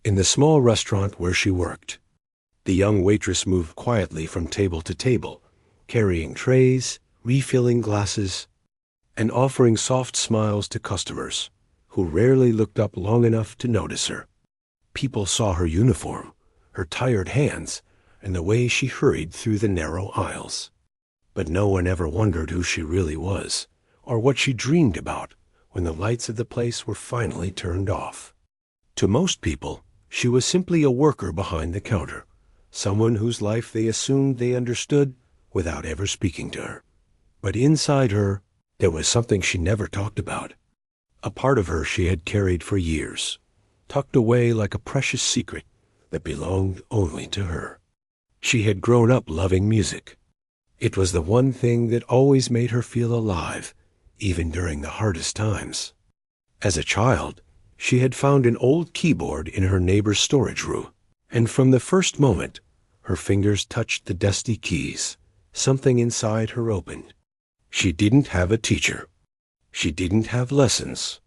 In the small restaurant where she worked, the young waitress moved quietly from table to table, carrying trays, refilling glasses, and offering soft smiles to customers who rarely looked up long enough to notice her. People saw her uniform, her tired hands, and the way she hurried through the narrow aisles. But no one ever wondered who she really was, or what she dreamed about when the lights of the place were finally turned off. To most people, she was simply a worker behind the counter, someone whose life they assumed they understood without ever speaking to her. But inside her, there was something she never talked about, a part of her she had carried for years, tucked away like a precious secret that belonged only to her. She had grown up loving music. It was the one thing that always made her feel alive, even during the hardest times. As a child, she had found an old keyboard in her neighbor's storage room, and from the first moment, her fingers touched the dusty keys. Something inside her opened. She didn't have a teacher. She didn't have lessons.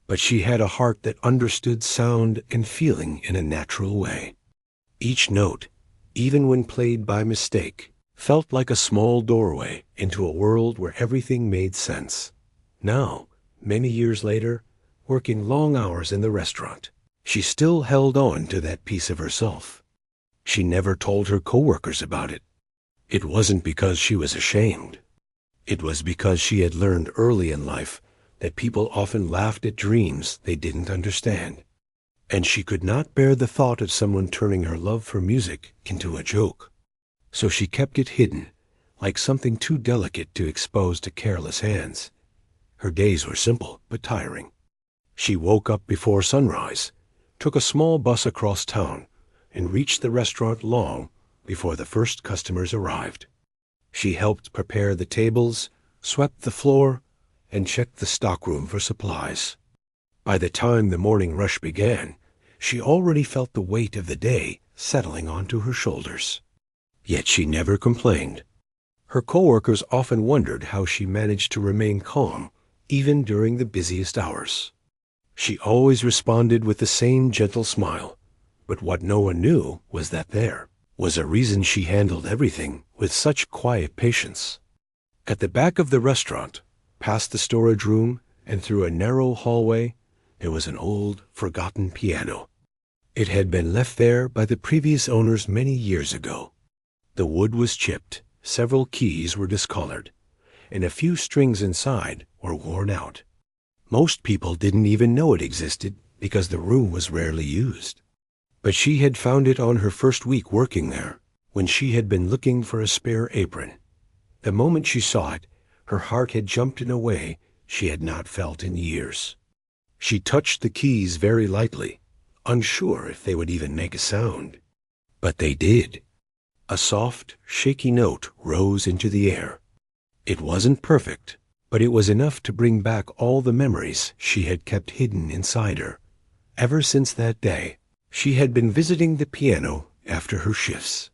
But she had a heart that understood sound and feeling in a natural way. Each note, even when played by mistake, felt like a small doorway into a world where everything made sense. Now, many years later, working long hours in the restaurant, she still held on to that piece of herself. She never told her coworkers about it. It wasn't because she was ashamed. It was because she had learned early in life that people often laughed at dreams they didn't understand. And she could not bear the thought of someone turning her love for music into a joke. So she kept it hidden, like something too delicate to expose to careless hands. Her days were simple but tiring. She woke up before sunrise, took a small bus across town, and reached the restaurant long before the first customers arrived. She helped prepare the tables, swept the floor, and checked the stockroom for supplies. By the time the morning rush began, she already felt the weight of the day settling onto her shoulders. Yet she never complained. Her coworkers often wondered how she managed to remain calm, even during the busiest hours. She always responded with the same gentle smile, but what no one knew was that there was a reason she handled everything with such quiet patience. At the back of the restaurant, past the storage room and through a narrow hallway, there was an old, forgotten piano. It had been left there by the previous owners many years ago. The wood was chipped, several keys were discolored, and a few strings inside were worn out. Most people didn't even know it existed because the room was rarely used. But she had found it on her first week working there, when she had been looking for a spare apron. The moment she saw it, her heart had jumped in a way she had not felt in years. She touched the keys very lightly, unsure if they would even make a sound. But they did. A soft, shaky note rose into the air. It wasn't perfect, but it was enough to bring back all the memories she had kept hidden inside her. Ever since that day, she had been visiting the piano after her shifts.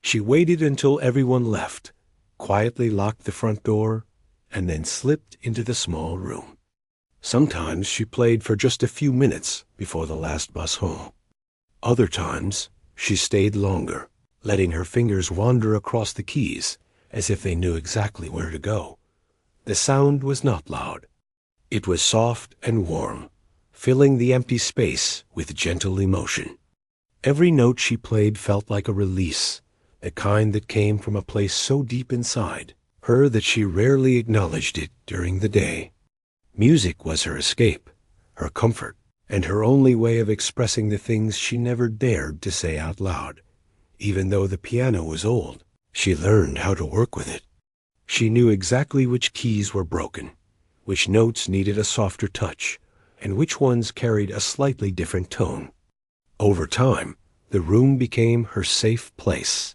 She waited until everyone left, quietly locked the front door, and then slipped into the small room. Sometimes she played for just a few minutes before the last bus home. Other times, she stayed longer, letting her fingers wander across the keys as if they knew exactly where to go. The sound was not loud. It was soft and warm, filling the empty space with gentle emotion. Every note she played felt like a release, the kind that came from a place so deep inside her that she rarely acknowledged it during the day. Music was her escape, her comfort, and her only way of expressing the things she never dared to say out loud. Even though the piano was old, she learned how to work with it. She knew exactly which keys were broken, which notes needed a softer touch, and which ones carried a slightly different tone. Over time, the room became her safe place.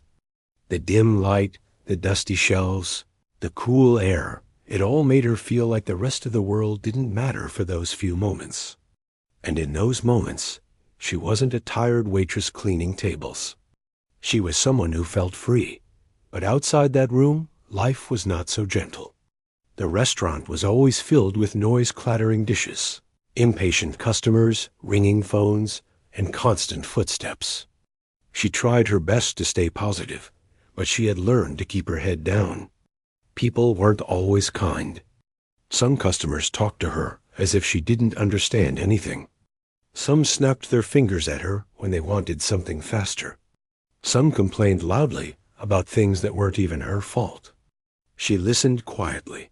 The dim light, the dusty shelves, the cool air, it all made her feel like the rest of the world didn't matter for those few moments. And in those moments, she wasn't a tired waitress cleaning tables. She was someone who felt free. But outside that room, life was not so gentle. The restaurant was always filled with noise-clattering dishes, impatient customers, ringing phones, and constant footsteps. She tried her best to stay positive, but she had learned to keep her head down. People weren't always kind. Some customers talked to her as if she didn't understand anything. Some snapped their fingers at her when they wanted something faster. Some complained loudly about things that weren't even her fault. She listened quietly,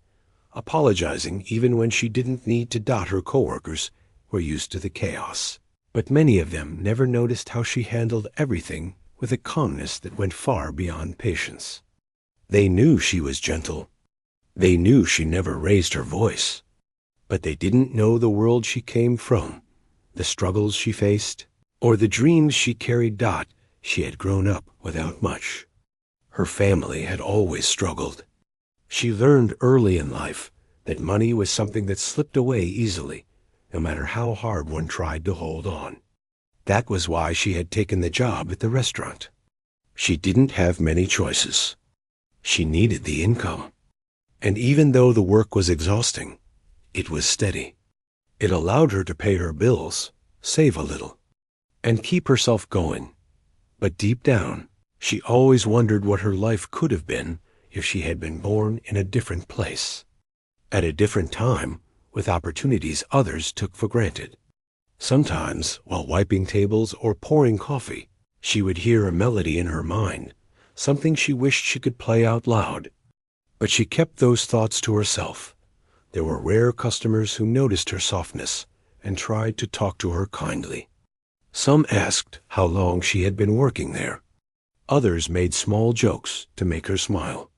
apologizing even when she didn't need to. Her coworkers were used to the chaos, but many of them never noticed how she handled everything with a calmness that went far beyond patience. They knew she was gentle. They knew she never raised her voice. But they didn't know the world she came from, the struggles she faced, or the dreams she carried. She had grown up without much. Her family had always struggled. She learned early in life that money was something that slipped away easily, no matter how hard one tried to hold on. That was why she had taken the job at the restaurant. She didn't have many choices. She needed the income. And even though the work was exhausting, it was steady. It allowed her to pay her bills, save a little, and keep herself going. But deep down, she always wondered what her life could have been if she had been born in a different place, at a different time, with opportunities others took for granted. Sometimes, while wiping tables or pouring coffee, she would hear a melody in her mind, something she wished she could play out loud. But she kept those thoughts to herself. There were rare customers who noticed her softness and tried to talk to her kindly. Some asked how long she had been working there. Others made small jokes to make her smile.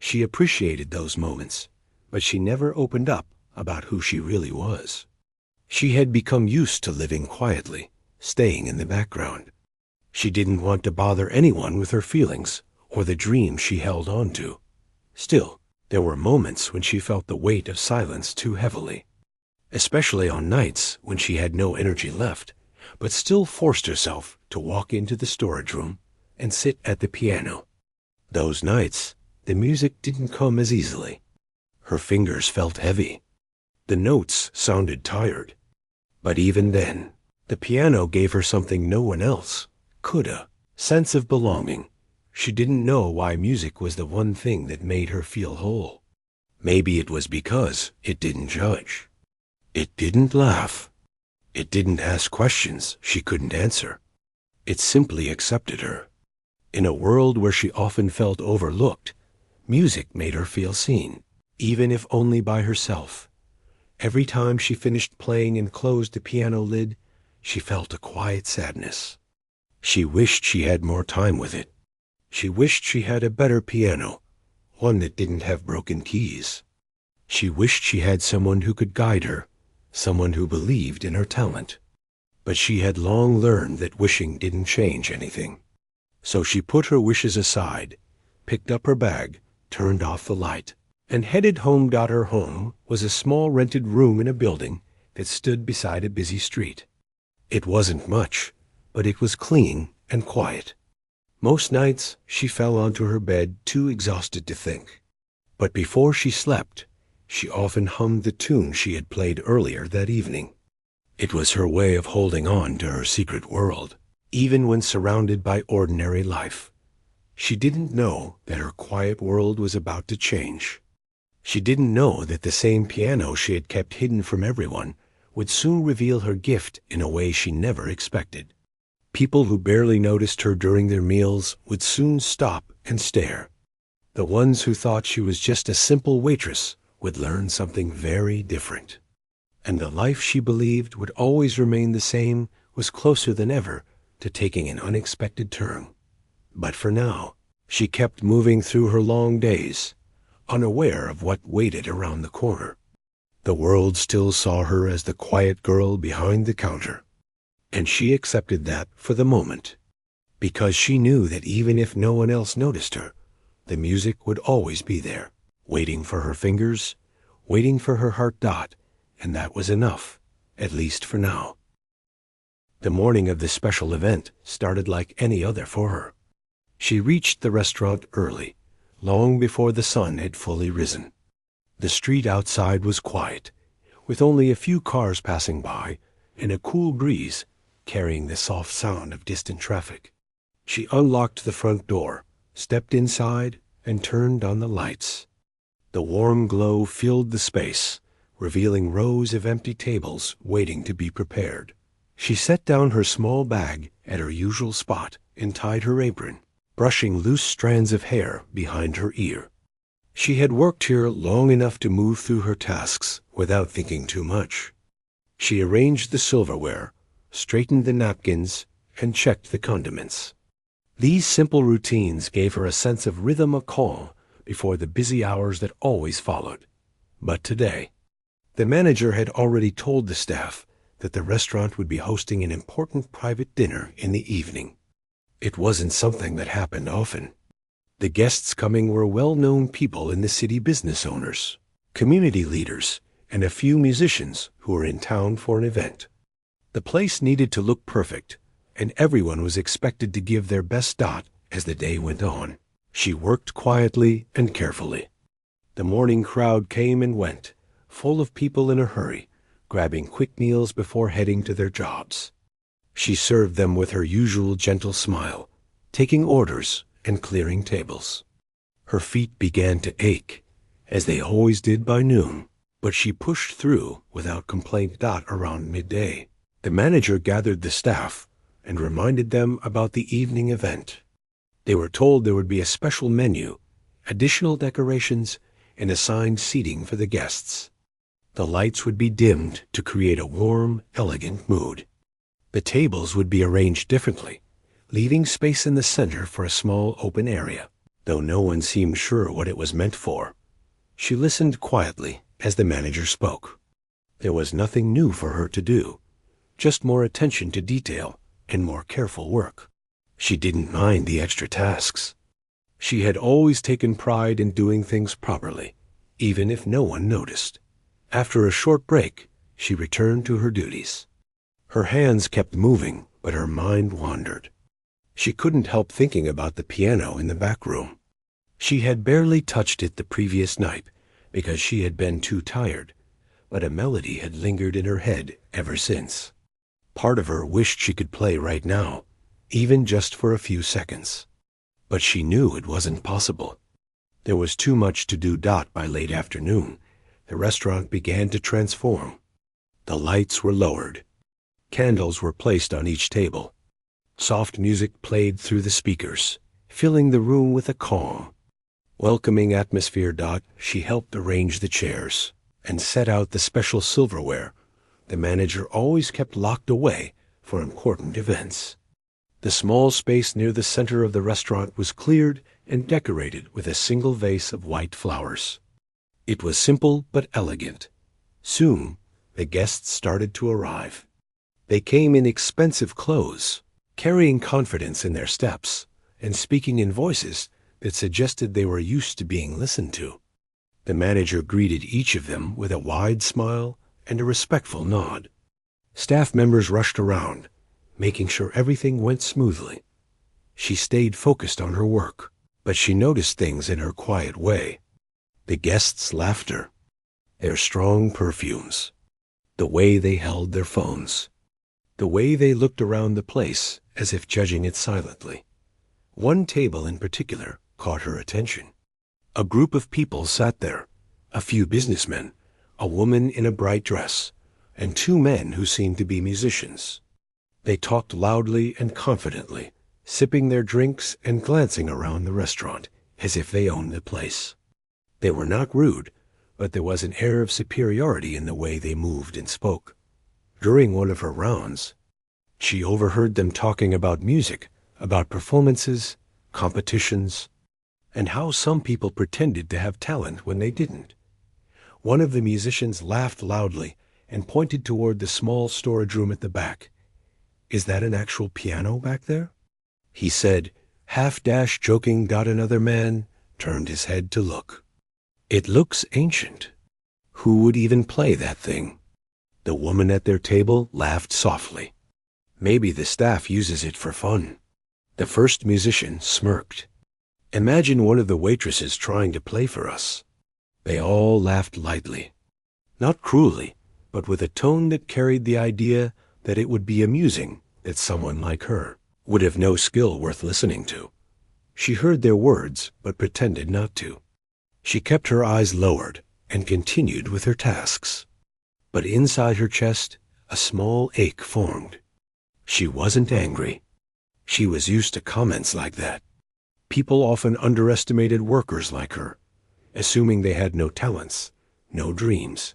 She appreciated those moments, but she never opened up about who she really was. She had become used to living quietly, staying in the background. She didn't want to bother anyone with her feelings or the dreams she held on to. Still, there were moments when she felt the weight of silence too heavily, especially on nights when she had no energy left, but still forced herself to walk into the storage room and sit at the piano. Those nights, the music didn't come as easily. Her fingers felt heavy. The notes sounded tired. But even then, the piano gave her something no one else could, a sense of belonging. She didn't know why music was the one thing that made her feel whole. Maybe it was because it didn't judge. It didn't laugh. It didn't ask questions she couldn't answer. It simply accepted her. In a world where she often felt overlooked, music made her feel seen, even if only by herself. Every time she finished playing and closed the piano lid, she felt a quiet sadness. She wished she had more time with it. She wished she had a better piano, one that didn't have broken keys. She wished she had someone who could guide her, someone who believed in her talent. But she had long learned that wishing didn't change anything. So she put her wishes aside, picked up her bag, turned off the light, and headed home. Her home was a small rented room in a building that stood beside a busy street. It wasn't much, but it was clean and quiet. Most nights she fell onto her bed too exhausted to think. But before she slept, she often hummed the tune she had played earlier that evening. It was her way of holding on to her secret world, even when surrounded by ordinary life. She didn't know that her quiet world was about to change. She didn't know that the same piano she had kept hidden from everyone would soon reveal her gift in a way she never expected. People who barely noticed her during their meals would soon stop and stare. The ones who thought she was just a simple waitress would learn something very different. And the life she believed would always remain the same was closer than ever to taking an unexpected turn. But for now, she kept moving through her long days, unaware of what waited around the corner. The world still saw her as the quiet girl behind the counter, and she accepted that for the moment, because she knew that even if no one else noticed her, the music would always be there, waiting for her fingers, waiting for her heart. And that was enough, at least for now. The morning of this special event started like any other for her. She reached the restaurant early, long before the sun had fully risen. The street outside was quiet, with only a few cars passing by and a cool breeze carrying the soft sound of distant traffic. She unlocked the front door, stepped inside, and turned on the lights. The warm glow filled the space, revealing rows of empty tables waiting to be prepared. She set down her small bag at her usual spot and tied her apron, brushing loose strands of hair behind her ear. She had worked here long enough to move through her tasks without thinking too much. She arranged the silverware, straightened the napkins, and checked the condiments. These simple routines gave her a sense of rhythm and calm before the busy hours that always followed. But today, the manager had already told the staff that the restaurant would be hosting an important private dinner in the evening. It wasn't something that happened often. The guests coming were well-known people in the city, business owners, community leaders, and a few musicians who were in town for an event. The place needed to look perfect, and everyone was expected to give their best shot as the day went on. She worked quietly and carefully. The morning crowd came and went, full of people in a hurry, grabbing quick meals before heading to their jobs. She served them with her usual gentle smile, taking orders and clearing tables. Her feet began to ache, as they always did by noon, but she pushed through without complaint. Around midday, the manager gathered the staff and reminded them about the evening event. They were told there would be a special menu, additional decorations, and assigned seating for the guests. The lights would be dimmed to create a warm, elegant mood. The tables would be arranged differently, leaving space in the center for a small open area, though no one seemed sure what it was meant for. She listened quietly as the manager spoke. There was nothing new for her to do, just more attention to detail and more careful work. She didn't mind the extra tasks. She had always taken pride in doing things properly, even if no one noticed. After a short break, she returned to her duties. Her hands kept moving, but her mind wandered. She couldn't help thinking about the piano in the back room. She had barely touched it the previous night because she had been too tired, but a melody had lingered in her head ever since. Part of her wished she could play right now, even just for a few seconds. But she knew it wasn't possible. There was too much to do. By late afternoon, the restaurant began to transform. The lights were lowered. Candles were placed on each table. Soft music played through the speakers, filling the room with a calm, welcoming atmosphere. She helped arrange the chairs and set out the special silverware the manager always kept locked away for important events. The small space near the center of the restaurant was cleared and decorated with a single vase of white flowers. It was simple but elegant. Soon, the guests started to arrive. They came in expensive clothes, carrying confidence in their steps, and speaking in voices that suggested they were used to being listened to. The manager greeted each of them with a wide smile and a respectful nod. Staff members rushed around, making sure everything went smoothly. She stayed focused on her work, but she noticed things in her quiet way. The guests' laughter, their strong perfumes, the way they held their phones, the way they looked around the place as if judging it silently. One table in particular caught her attention. A group of people sat there, a few businessmen, a woman in a bright dress, and two men who seemed to be musicians. They talked loudly and confidently, sipping their drinks and glancing around the restaurant as if they owned the place. They were not rude, but there was an air of superiority in the way they moved and spoke. During one of her rounds, she overheard them talking about music, about performances, competitions, and how some people pretended to have talent when they didn't. One of the musicians laughed loudly and pointed toward the small storage room at the back. "Is that an actual piano back there?" he said, half-joking. Another man turned his head to look. "It looks ancient. Who would even play that thing?" The woman at their table laughed softly. "Maybe the staff uses it for fun." The first musician smirked. "Imagine one of the waitresses trying to play for us." They all laughed lightly, not cruelly, but with a tone that carried the idea that it would be amusing that someone like her would have no skill worth listening to. She heard their words, but pretended not to. She kept her eyes lowered and continued with her tasks. But inside her chest, a small ache formed. She wasn't angry. She was used to comments like that. People often underestimated workers like her, assuming they had no talents, no dreams,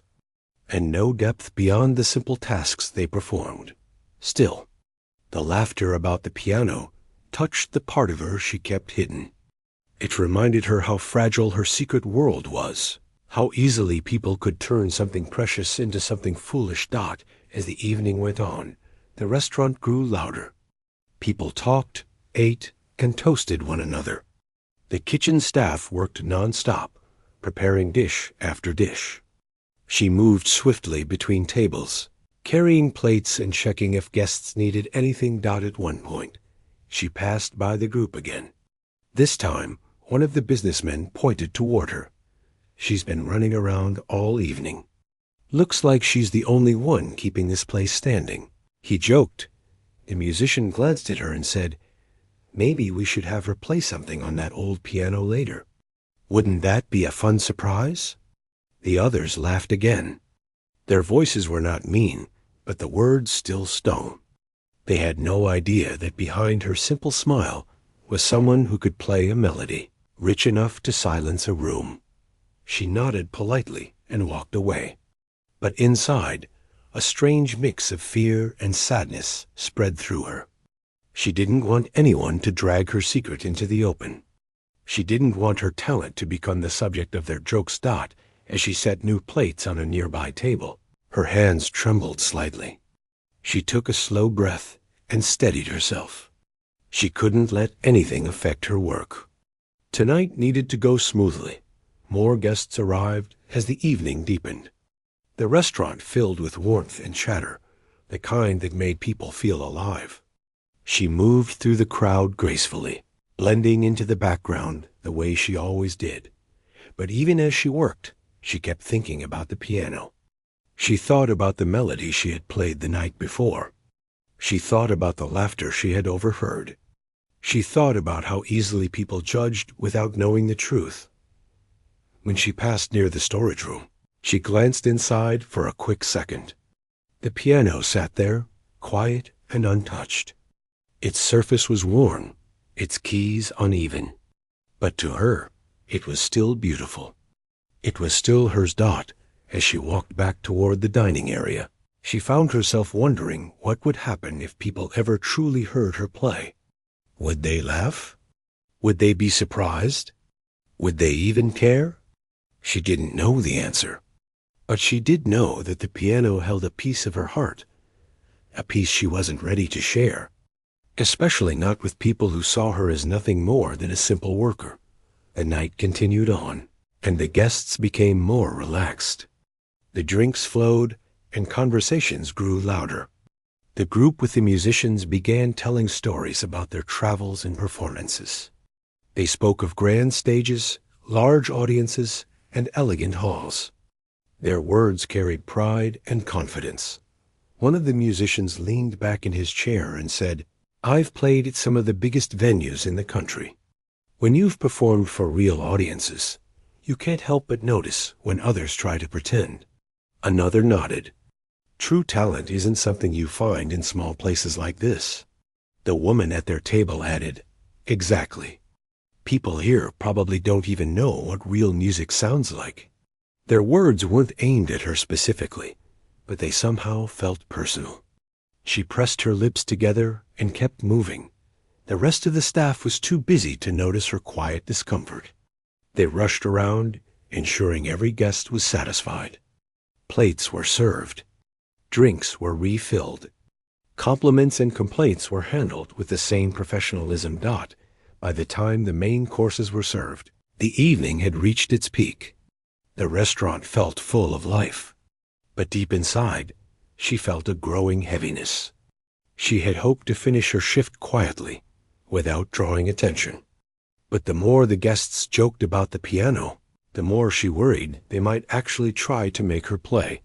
and no depth beyond the simple tasks they performed. Still, the laughter about the piano touched the part of her she kept hidden. It reminded her how fragile her secret world was, how easily people could turn something precious into something foolish. As the evening went on, the restaurant grew louder. People talked, ate, and toasted one another. The kitchen staff worked non-stop, preparing dish after dish. She moved swiftly between tables, carrying plates and checking if guests needed anything. At one point, she passed by the group again. This time, one of the businessmen pointed toward her. "She's been running around all evening. Looks like she's the only one keeping this place standing," he joked. The musician glanced at her and said, "Maybe we should have her play something on that old piano later. Wouldn't that be a fun surprise?" The others laughed again. Their voices were not mean, but the words still stung. They had no idea that behind her simple smile was someone who could play a melody rich enough to silence a room. She nodded politely and walked away. But inside, a strange mix of fear and sadness spread through her. She didn't want anyone to drag her secret into the open. She didn't want her talent to become the subject of their jokes. As she set new plates on a nearby table, her hands trembled slightly. She took a slow breath and steadied herself. She couldn't let anything affect her work. Tonight needed to go smoothly. More guests arrived as the evening deepened. The restaurant filled with warmth and chatter, the kind that made people feel alive. She moved through the crowd gracefully, blending into the background the way she always did. But even as she worked, she kept thinking about the piano. She thought about the melody she had played the night before. She thought about the laughter she had overheard. She thought about how easily people judged without knowing the truth. When she passed near the storage room, she glanced inside for a quick second. The piano sat there, quiet and untouched. Its surface was worn, its keys uneven. But to her, it was still beautiful. It was still hers. As she walked back toward the dining area, she found herself wondering what would happen if people ever truly heard her play. Would they laugh? Would they be surprised? Would they even care? She didn't know the answer. But she did know that the piano held a piece of her heart, a piece she wasn't ready to share, especially not with people who saw her as nothing more than a simple worker. The night continued on, and the guests became more relaxed. The drinks flowed, and conversations grew louder. The group with the musicians began telling stories about their travels and performances. They spoke of grand stages, large audiences, and elegant halls. Their words carried pride and confidence. One of the musicians leaned back in his chair and said, "I've played at some of the biggest venues in the country. When you've performed for real audiences, you can't help but notice when others try to pretend." Another nodded. "True talent isn't something you find in small places like this." The woman at their table added, "Exactly. People here probably don't even know what real music sounds like." Their words weren't aimed at her specifically, but they somehow felt personal. She pressed her lips together and kept moving. The rest of the staff was too busy to notice her quiet discomfort. They rushed around, ensuring every guest was satisfied. Plates were served. Drinks were refilled. Compliments and complaints were handled with the same professionalism. By the time the main courses were served, the evening had reached its peak. The restaurant felt full of life. But deep inside, she felt a growing heaviness. She had hoped to finish her shift quietly, without drawing attention. But the more the guests joked about the piano, the more she worried they might actually try to make her play.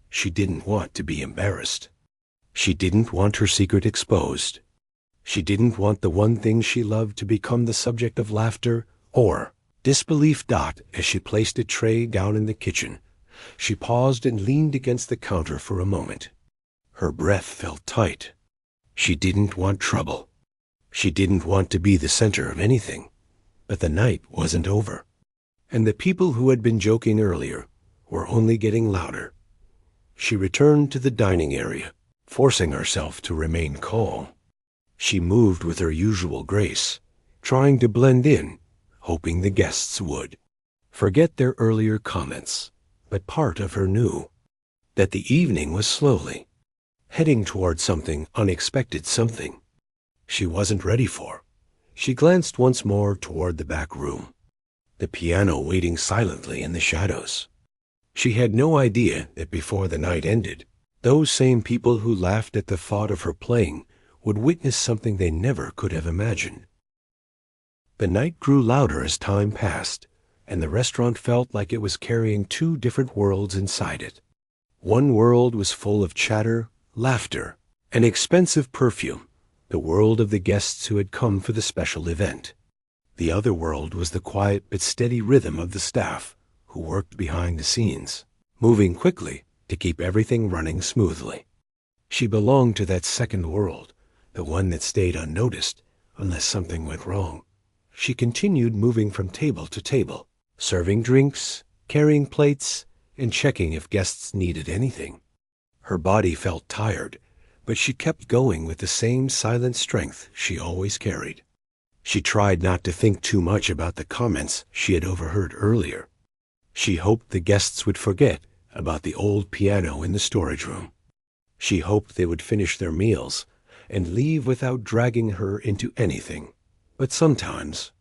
She didn't want to be embarrassed. She didn't want her secret exposed. She didn't want the one thing she loved to become the subject of laughter or disbelief. As she placed a tray down in the kitchen, she paused and leaned against the counter for a moment. Her breath felt tight. She didn't want trouble. She didn't want to be the center of anything. But the night wasn't over. And the people who had been joking earlier were only getting louder. She returned to the dining area, forcing herself to remain calm. She moved with her usual grace, trying to blend in, hoping the guests would forget their earlier comments. But part of her knew that the evening was slowly heading toward something unexpected, something she wasn't ready for. She glanced once more toward the back room, the piano waiting silently in the shadows. She had no idea that before the night ended, those same people who laughed at the thought of her playing would witness something they never could have imagined. The night grew louder as time passed, and the restaurant felt like it was carrying two different worlds inside it. One world was full of chatter, laughter, and expensive perfume, the world of the guests who had come for the special event. The other world was the quiet but steady rhythm of the staff who worked behind the scenes, moving quickly to keep everything running smoothly. She belonged to that second world, the one that stayed unnoticed unless something went wrong. She continued moving from table to table, serving drinks, carrying plates, and checking if guests needed anything. Her body felt tired, but she kept going with the same silent strength she always carried. She tried not to think too much about the comments she had overheard earlier. She hoped the guests would forget about the old piano in the storage room. She hoped they would finish their meals and leave without dragging her into anything. But sometimes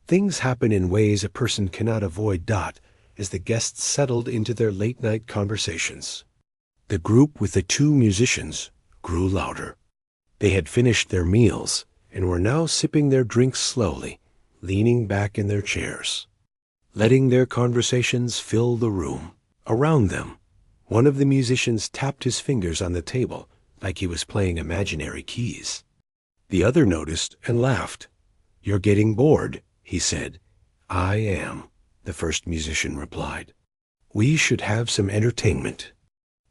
things happen in ways a person cannot avoid. As the guests settled into their late-night conversations, the group with the two musicians grew louder. They had finished their meals and were now sipping their drinks slowly, leaning back in their chairs, letting their conversations fill the room around them. One of the musicians tapped his fingers on the table like he was playing imaginary keys. The other noticed and laughed. "You're getting bored," he said. "I am," the first musician replied. "We should have some entertainment.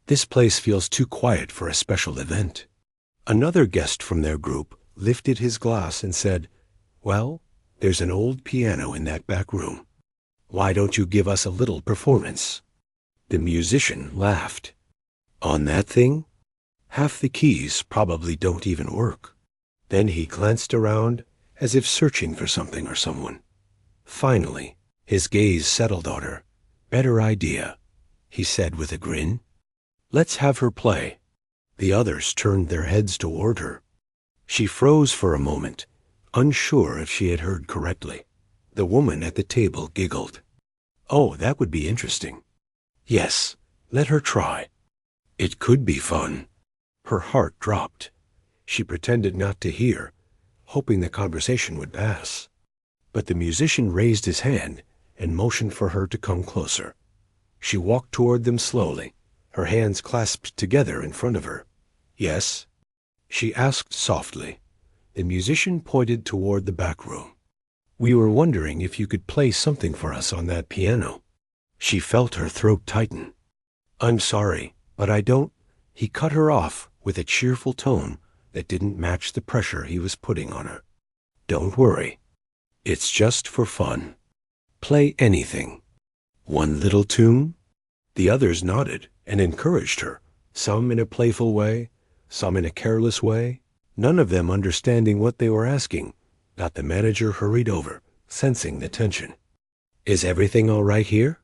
This place feels too quiet for a special event." Another guest from their group lifted his glass and said, "Well, there's an old piano in that back room. Why don't you give us a little performance?" The musician laughed. "On that thing? Half the keys probably don't even work." Then he glanced around as if searching for something or someone. Finally, his gaze settled on her. "Better idea," he said with a grin. "Let's have her play." The others turned their heads toward her. She froze for a moment, unsure if she had heard correctly. The woman at the table giggled. "Oh, that would be interesting." "Yes, let her try. It could be fun." Her heart dropped. She pretended not to hear, hoping the conversation would pass. But the musician raised his hand and motioned for her to come closer. She walked toward them slowly, her hands clasped together in front of her. "Yes?" she asked softly. The musician pointed toward the back room. "We were wondering if you could play something for us on that piano." She felt her throat tighten. "I'm sorry, but I don't—" He cut her off with a cheerful tone that didn't match the pressure he was putting on her. "Don't worry. It's just for fun. Play anything. One little tune?" The others nodded and encouraged her, some in a playful way, some in a careless way, none of them understanding what they were asking. The manager hurried over, sensing the tension. "Is everything all right here?"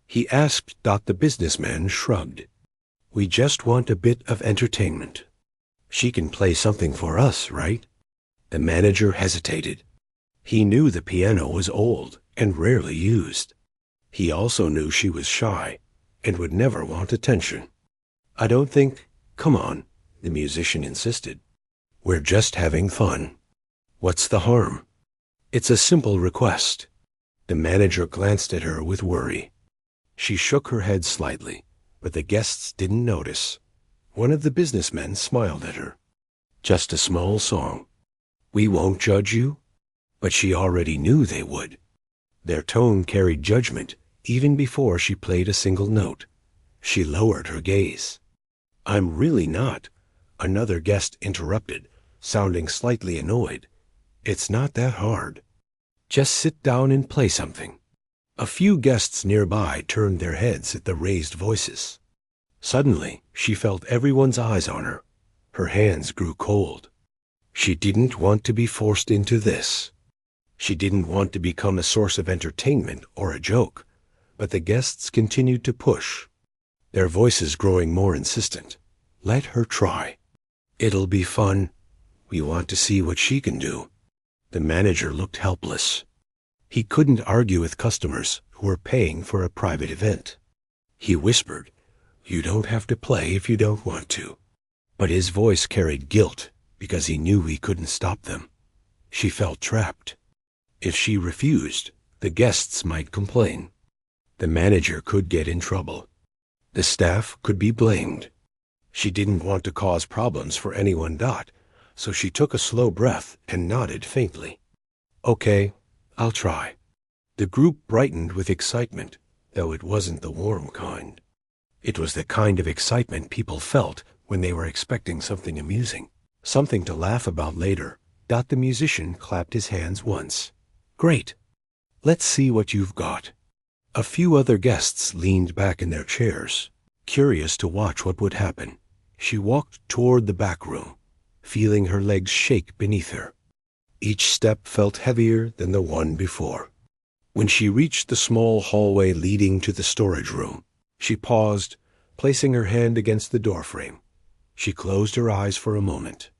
he asked. The businessman shrugged. "We just want a bit of entertainment." "She can play something for us, right?" The manager hesitated. He knew the piano was old and rarely used. He also knew she was shy and would never want attention. "I don't think—" "Come on," the musician insisted. "We're just having fun. What's the harm? It's a simple request." The manager glanced at her with worry. She shook her head slightly, but the guests didn't notice. One of the businessmen smiled at her. Just a small song. We won't judge you. But she already knew they would. Their tone carried judgment even before she played a single note. She lowered her gaze. I'm really not, another guest interrupted, sounding slightly annoyed. It's not that hard. Just sit down and play something. A few guests nearby turned their heads at the raised voices. Suddenly, she felt everyone's eyes on her. Her hands grew cold. She didn't want to be forced into this. She didn't want to become a source of entertainment or a joke, but the guests continued to push, their voices growing more insistent. Let her try. It'll be fun. We want to see what she can do. The manager looked helpless. He couldn't argue with customers who were paying for a private event. He whispered, You don't have to play if you don't want to. But his voice carried guilt because he knew he couldn't stop them. She felt trapped. If she refused, the guests might complain. The manager could get in trouble. The staff could be blamed. She didn't want to cause problems for anyone. So she took a slow breath and nodded faintly. Okay, I'll try. The group brightened with excitement, though it wasn't the warm kind. It was the kind of excitement people felt when they were expecting something amusing, something to laugh about later. The musician clapped his hands once. Great. Let's see what you've got. A few other guests leaned back in their chairs, curious to watch what would happen. She walked toward the back room, feeling her legs shake beneath her. Each step felt heavier than the one before. When she reached the small hallway leading to the storage room, she paused, placing her hand against the doorframe. She closed her eyes for a moment.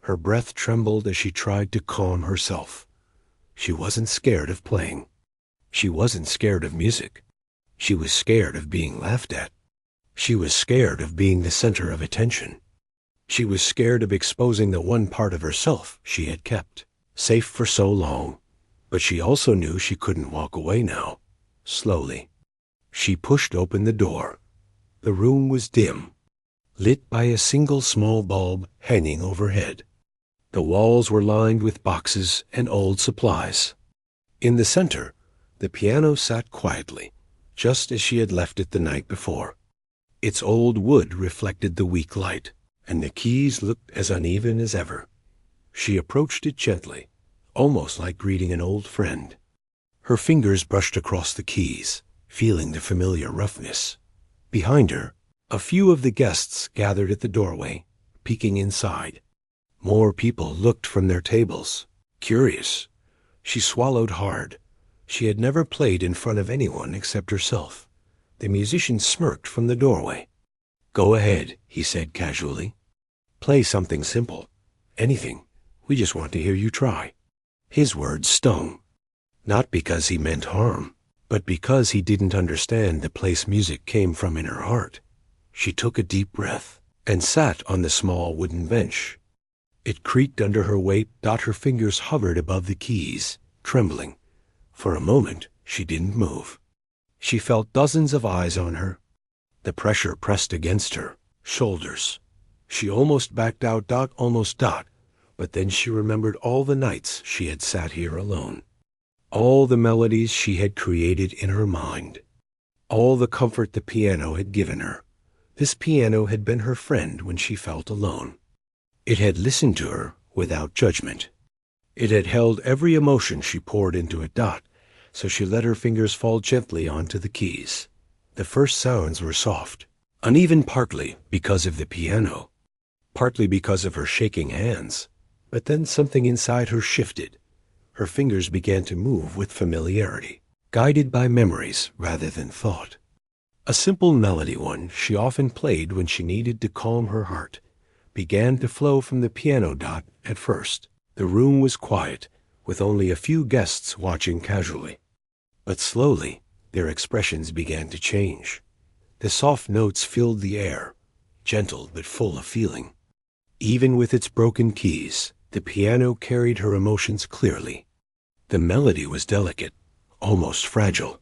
Her breath trembled as she tried to calm herself. She wasn't scared of playing. She wasn't scared of music. She was scared of being laughed at. She was scared of being the center of attention. She was scared of exposing the one part of herself she had kept safe for so long. But she also knew she couldn't walk away now. Slowly, she pushed open the door. The room was dim, lit by a single small bulb hanging overhead. The walls were lined with boxes and old supplies. In the center, the piano sat quietly, just as she had left it the night before. Its old wood reflected the weak light, and the keys looked as uneven as ever. She approached it gently, almost like greeting an old friend. Her fingers brushed across the keys, feeling the familiar roughness. Behind her, a few of the guests gathered at the doorway, peeking inside. More people looked from their tables, curious. She swallowed hard. She had never played in front of anyone except herself. The musician smirked from the doorway. Go ahead, he said casually. Play something simple. Anything. We just want to hear you try. His words stung. Not because he meant harm, but because he didn't understand the place music came from in her heart. She took a deep breath and sat on the small wooden bench. It creaked under her weight. Her fingers hovered above the keys, trembling. For a moment, she didn't move. She felt dozens of eyes on her. The pressure pressed against her shoulders. She almost backed out. But then she remembered all the nights she had sat here alone. All the melodies she had created in her mind. All the comfort the piano had given her. This piano had been her friend when she felt alone. It had listened to her without judgment. It had held every emotion she poured into it. So she let her fingers fall gently onto the keys. The first sounds were soft, uneven, partly because of the piano, partly because of her shaking hands. But then something inside her shifted. Her fingers began to move with familiarity, guided by memories rather than thought. A simple melody, one she often played when she needed to calm her heart, began to flow from the piano. At first, the room was quiet, with only a few guests watching casually. But slowly, their expressions began to change. The soft notes filled the air, gentle but full of feeling. Even with its broken keys, the piano carried her emotions clearly. The melody was delicate, almost fragile,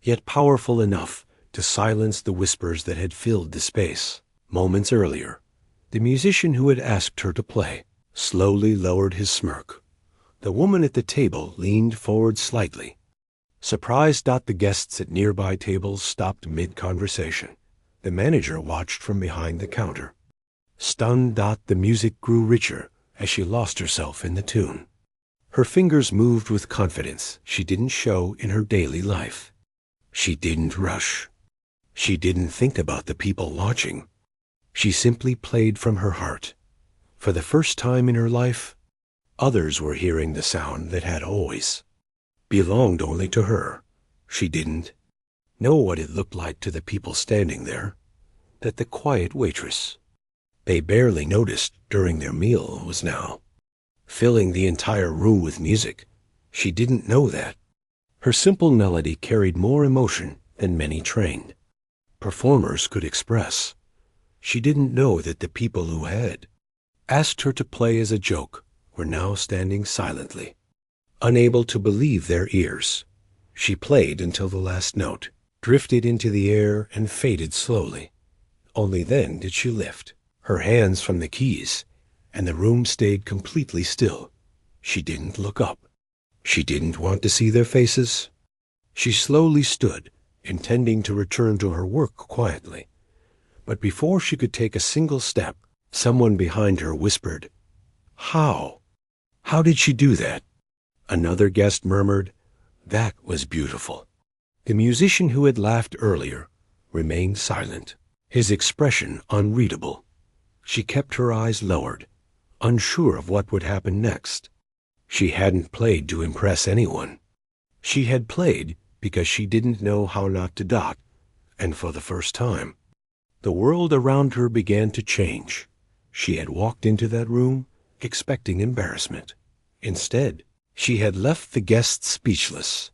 yet powerful enough to silence the whispers that had filled the space. Moments earlier, the musician who had asked her to play slowly lowered his smirk. The woman at the table leaned forward slightly. Surprised, the guests at nearby tables stopped mid-conversation. The manager watched from behind the counter. Stunned, the music grew richer as she lost herself in the tune. Her fingers moved with confidence she didn't show in her daily life. She didn't rush. She didn't think about the people watching. She simply played from her heart. For the first time in her life, others were hearing the sound that had always belonged only to her. She didn't know what it looked like to the people standing there, that the quiet waitress they barely noticed during their meal was now filling the entire room with music. She didn't know that. Her simple melody carried more emotion than many trained performers could express. She didn't know that the people who had asked her to play as a joke were now standing silently, unable to believe their ears. She played until the last note drifted into the air and faded slowly. Only then did she lift her hands from the keys, and the room stayed completely still. She didn't look up. She didn't want to see their faces. She slowly stood, intending to return to her work quietly. But before she could take a single step, someone behind her whispered, "How? How did she do that?" Another guest murmured, "That was beautiful." The musician who had laughed earlier remained silent, his expression unreadable. She kept her eyes lowered, unsure of what would happen next. She hadn't played to impress anyone. She had played because she didn't know how not to, and for the first time, the world around her began to change. She had walked into that room expecting embarrassment. Instead, she had left the guests speechless.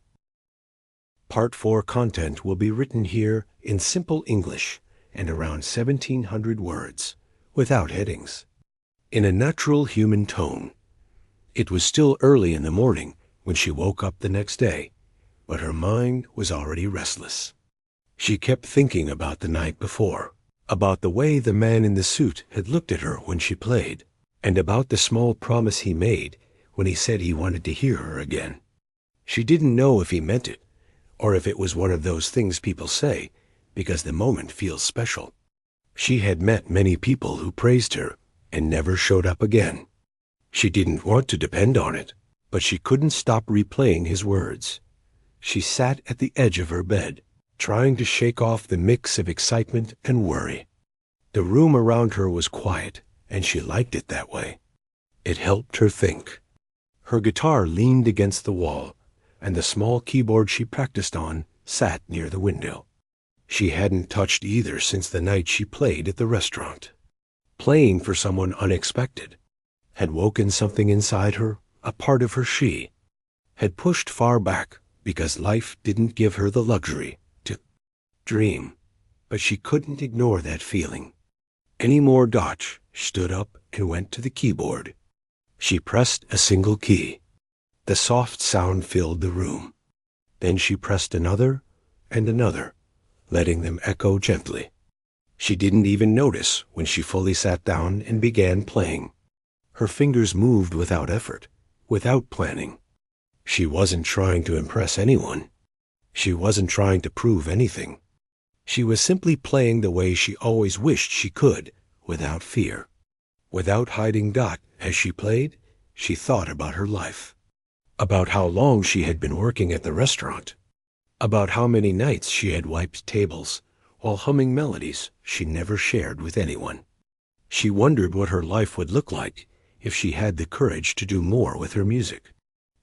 Part 4 content will be written here in simple English and around 1,700 words, without headings, in a natural human tone. It was still early in the morning when she woke up the next day, but her mind was already restless. She kept thinking about the night before, about the way the man in the suit had looked at her when she played, and about the small promise he made when he said he wanted to hear her again. She didn't know if he meant it, or if it was one of those things people say because the moment feels special. She had met many people who praised her and never showed up again. She didn't want to depend on it, but she couldn't stop replaying his words. She sat at the edge of her bed, trying to shake off the mix of excitement and worry. The room around her was quiet, and she liked it that way. It helped her think. Her guitar leaned against the wall, and the small keyboard she practiced on sat near the window. She hadn't touched either since the night she played at the restaurant. Playing for someone unexpected had woken something inside her, a part of her she had pushed far back because life didn't give her the luxury to dream. But she couldn't ignore that feeling any more. Dotch stood up and went to the keyboard. She pressed a single key. The soft sound filled the room. Then she pressed another and another, letting them echo gently. She didn't even notice when she fully sat down and began playing. Her fingers moved without effort, without planning. She wasn't trying to impress anyone. She wasn't trying to prove anything. She was simply playing the way she always wished she could, without fear. Without hiding. As she played, she thought about her life, about how long she had been working at the restaurant, about how many nights she had wiped tables while humming melodies she never shared with anyone. She wondered what her life would look like if she had the courage to do more with her music.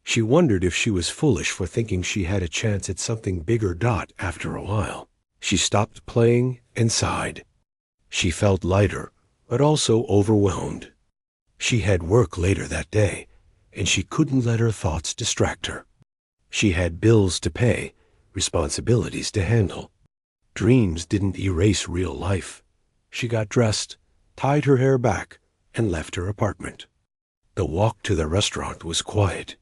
She wondered if she was foolish for thinking she had a chance at something bigger. After a while, she stopped playing and sighed. She felt lighter, but also overwhelmed. She had work later that day, and she couldn't let her thoughts distract her. She had bills to pay, responsibilities to handle. Dreams didn't erase real life. She got dressed, tied her hair back, and left her apartment. The walk to the restaurant was quiet.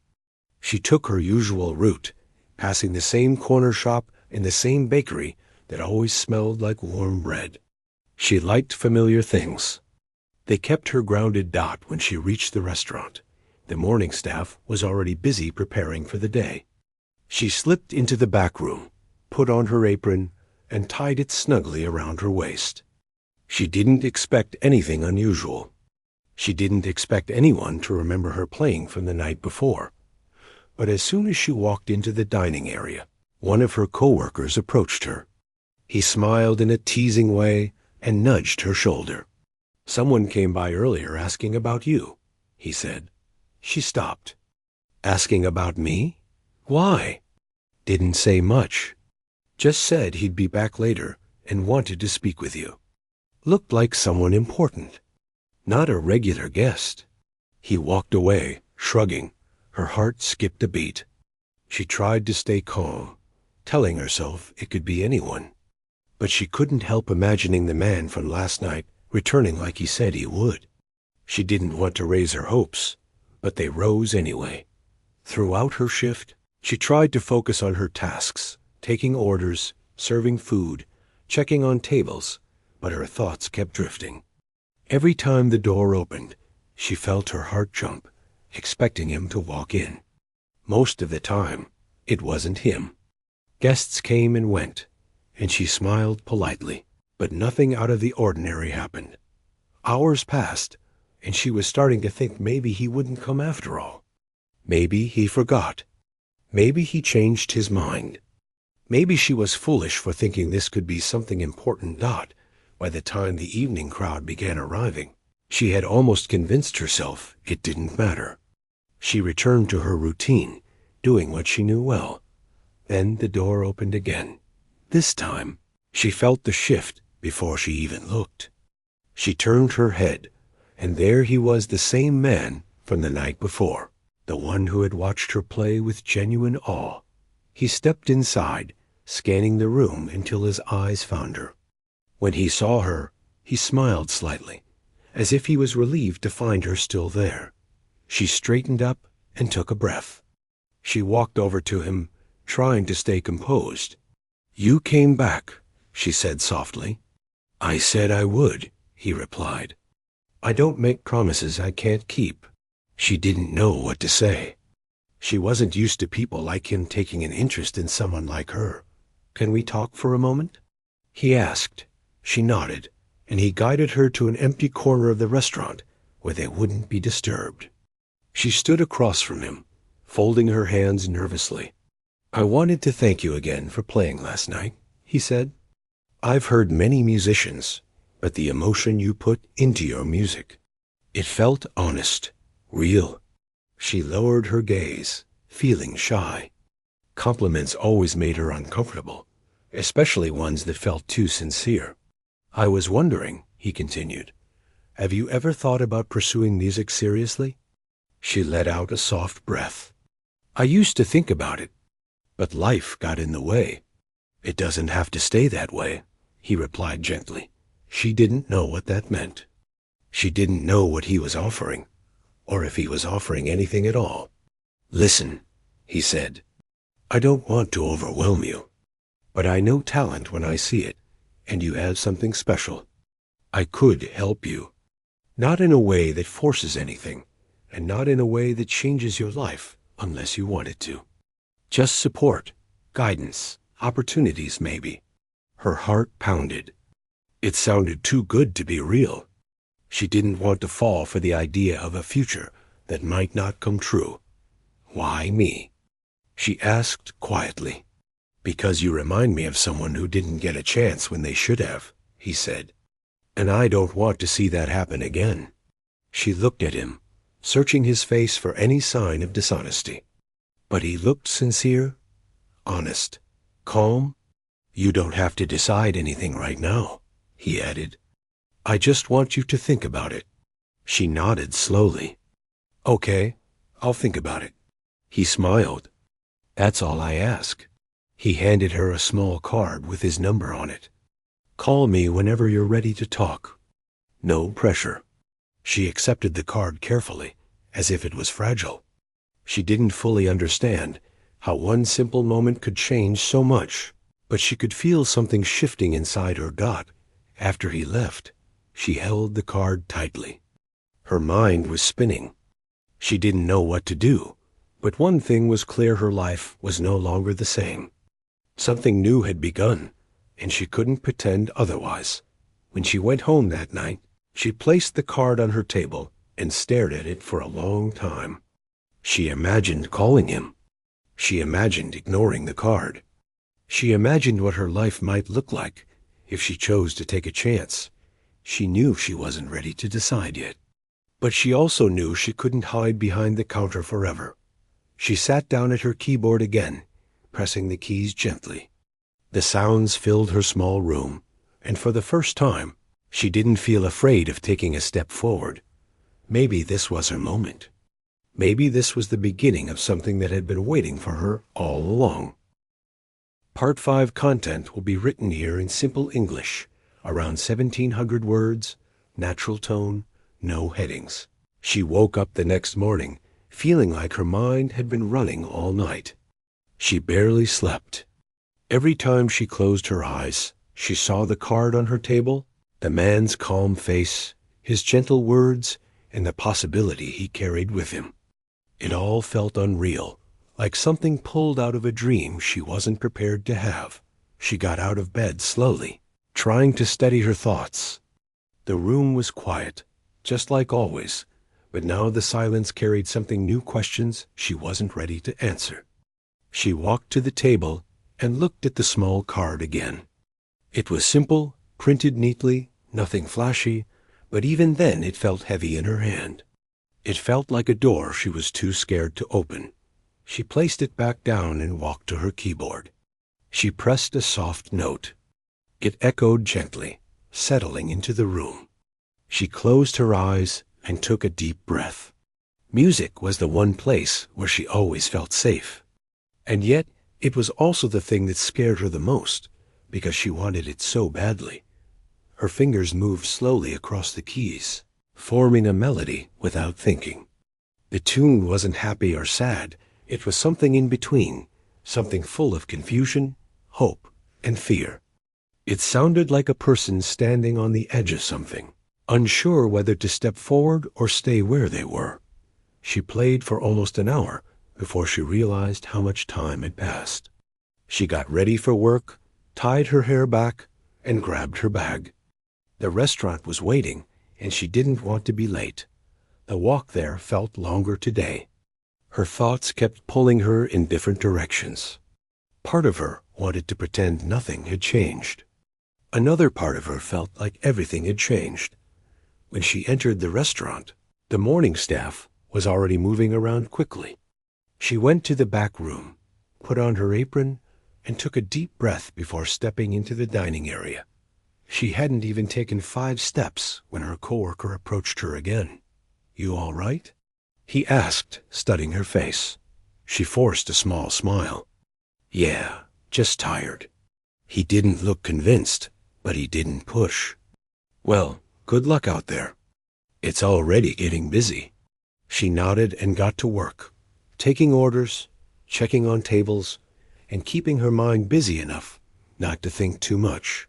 She took her usual route, passing the same corner shop and the same bakery that always smelled like warm bread. She liked familiar things. They kept her grounded. When she reached the restaurant, the morning staff was already busy preparing for the day. She slipped into the back room, put on her apron, and tied it snugly around her waist. She didn't expect anything unusual. She didn't expect anyone to remember her playing from the night before. But as soon as she walked into the dining area, one of her coworkers approached her. He smiled in a teasing way and nudged her shoulder. "Someone came by earlier asking about you," he said. She stopped. "Asking about me? Why?" "Didn't say much. Just said he'd be back later and wanted to speak with you. Looked like someone important. Not a regular guest." He walked away, shrugging. Her heart skipped a beat. She tried to stay calm, telling herself it could be anyone. But she couldn't help imagining the man from last night returning like he said he would. She didn't want to raise her hopes, but they rose anyway. Throughout her shift, she tried to focus on her tasks, taking orders, serving food, checking on tables, but her thoughts kept drifting. Every time the door opened, she felt her heart jump, expecting him to walk in. Most of the time, it wasn't him. Guests came and went, and she smiled politely, but nothing out of the ordinary happened. Hours passed, and she was starting to think maybe he wouldn't come after all. Maybe he forgot. Maybe he changed his mind. Maybe she was foolish for thinking this could be something important. By the time the evening crowd began arriving, she had almost convinced herself it didn't matter. She returned to her routine, doing what she knew well. Then the door opened again. This time, she felt the shift before she even looked. She turned her head, and there he was, the same man from the night before, the one who had watched her play with genuine awe. He stepped inside, scanning the room until his eyes found her. When he saw her, he smiled slightly, as if he was relieved to find her still there. She straightened up and took a breath. She walked over to him, trying to stay composed. "You came back," she said softly. "I said I would," he replied. "I don't make promises I can't keep." She didn't know what to say. She wasn't used to people like him taking an interest in someone like her. "Can we talk for a moment?" he asked. She nodded, and he guided her to an empty corner of the restaurant where they wouldn't be disturbed. She stood across from him, folding her hands nervously. "I wanted to thank you again for playing last night," he said. "I've heard many musicians, but the emotion you put into your music, it felt honest, real." She lowered her gaze, feeling shy. Compliments always made her uncomfortable, especially ones that felt too sincere. "I was wondering," he continued, "have you ever thought about pursuing music seriously?" She let out a soft breath. "I used to think about it, but life got in the way." "It doesn't have to stay that way," he replied gently. She didn't know what that meant. She didn't know what he was offering, or if he was offering anything at all. "Listen," he said, "I don't want to overwhelm you, but I know talent when I see it, and you have something special. I could help you. Not in a way that forces anything, and not in a way that changes your life unless you want it to. Just support, guidance, opportunities maybe." Her heart pounded. It sounded too good to be real. She didn't want to fall for the idea of a future that might not come true. "Why me?" she asked quietly. "Because you remind me of someone who didn't get a chance when they should have," he said. "And I don't want to see that happen again." She looked at him, searching his face for any sign of dishonesty. But he looked sincere, honest, calm. "You don't have to decide anything right now," he added. "I just want you to think about it." She nodded slowly. "Okay, I'll think about it." He smiled. "That's all I ask." He handed her a small card with his number on it. "Call me whenever you're ready to talk. No pressure." She accepted the card carefully, as if it was fragile. She didn't fully understand how one simple moment could change so much, but she could feel something shifting inside her gut After he left, she held the card tightly. Her mind was spinning. She didn't know what to do, but one thing was clear: her life was no longer the same. Something new had begun, and she couldn't pretend otherwise. When she went home that night, she placed the card on her table and stared at it for a long time. She imagined calling him. She imagined ignoring the card. She imagined what her life might look like if she chose to take a chance. She knew she wasn't ready to decide yet. But she also knew she couldn't hide behind the counter forever. She sat down at her keyboard again, pressing the keys gently. The sounds filled her small room, and for the first time, she didn't feel afraid of taking a step forward. Maybe this was her moment. Maybe this was the beginning of something that had been waiting for her all along. Part 5 content will be written here in simple English, around 1,700 words, natural tone, no headings. She woke up the next morning feeling like her mind had been running all night. She barely slept. Every time she closed her eyes, she saw the card on her table, the man's calm face, his gentle words, and the possibility he carried with him. It all felt unreal, like something pulled out of a dream she wasn't prepared to have. She got out of bed slowly, trying to steady her thoughts. The room was quiet, just like always, but now the silence carried something: new questions she wasn't ready to answer. She walked to the table and looked at the small card again. It was simple, printed neatly, nothing flashy, but even then it felt heavy in her hand. It felt like a door she was too scared to open. She placed it back down and walked to her keyboard. She pressed a soft note. It echoed gently, settling into the room. She closed her eyes and took a deep breath. Music was the one place where she always felt safe. And yet, it was also the thing that scared her the most, because she wanted it so badly. Her fingers moved slowly across the keys, forming a melody without thinking. The tune wasn't happy or sad. It was something in between, something full of confusion, hope, and fear. It sounded like a person standing on the edge of something, unsure whether to step forward or stay where they were. She played for almost an hour before she realized how much time had passed. She got ready for work, tied her hair back, and grabbed her bag. The restaurant was waiting, and she didn't want to be late. The walk there felt longer today. Her thoughts kept pulling her in different directions. Part of her wanted to pretend nothing had changed. Another part of her felt like everything had changed. When she entered the restaurant, the morning staff was already moving around quickly. She went to the back room, put on her apron, and took a deep breath before stepping into the dining area. She hadn't even taken 5 steps when her coworker approached her again. "You all right?" he asked, studying her face. She forced a small smile. "Yeah, just tired." He didn't look convinced, but he didn't push. "Well, good luck out there. It's already getting busy." She nodded and got to work, taking orders, checking on tables, and keeping her mind busy enough not to think too much.